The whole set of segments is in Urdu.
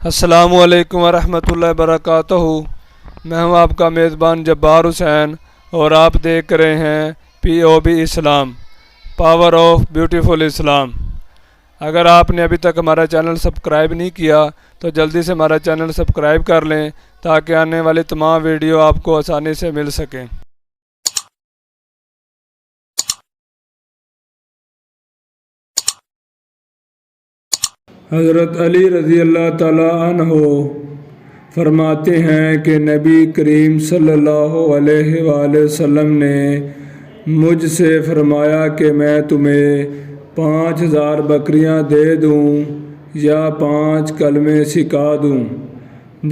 السلام علیکم ورحمۃ اللہ وبرکاتہ۔ میں ہوں آپ کا میزبان جبار حسین اور آپ دیکھ رہے ہیں POB Islam, power of beautiful Islam. اگر آپ نے ابھی تک ہمارا چینل سبسکرائب نہیں کیا تو جلدی سے ہمارا چینل سبسکرائب کر لیں تاکہ آنے والی تمام ویڈیو آپ کو آسانی سے مل سکیں۔ حضرت علی رضی اللہ تعالیٰ عنہ فرماتے ہیں کہ نبی کریم صلی اللہ علیہ وآلہ وسلم نے مجھ سے فرمایا کہ میں تمہیں 5000 بکریاں دے دوں یا 5 کلمے سکھا دوں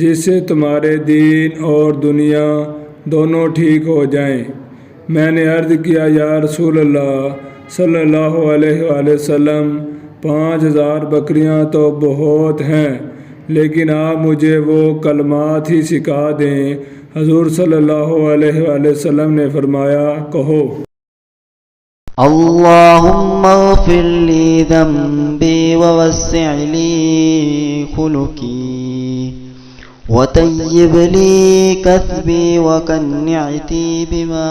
جس سے تمہارے دین اور دنیا دونوں ٹھیک ہو جائیں۔ میں نے عرض کیا یا رسول اللہ صلی اللہ علیہ وآلہ وسلم 5000 بکریاں تو بہت ہیں، لیکن آپ مجھے وہ کلمات ہی سکھا دیں۔ حضور صلی اللہ علیہ وآلہ وسلم نے فرمایا کہو اللهم اغفر لي ذنبي ووسع لي خلقي وطيب لي كسبي وقنعتي بما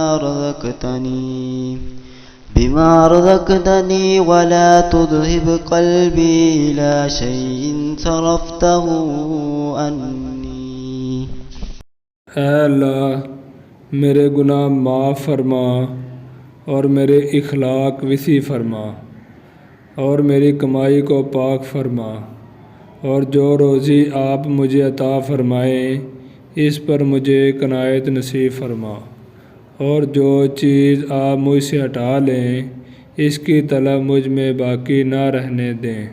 رزقتني ولا تذهب قلبي إلى شيء صرفته عني۔ اے اللہ میرے گناہ معاف فرما اور میرے اخلاق وسیع فرما اور میری کمائی کو پاک فرما، اور جو روزی آپ مجھے عطا فرمائیں اس پر مجھے قناعت نصیب فرما، اور جو چیز آپ مجھ سے ہٹا لیں اس کی طلب مجھ میں باقی نہ رہنے دیں۔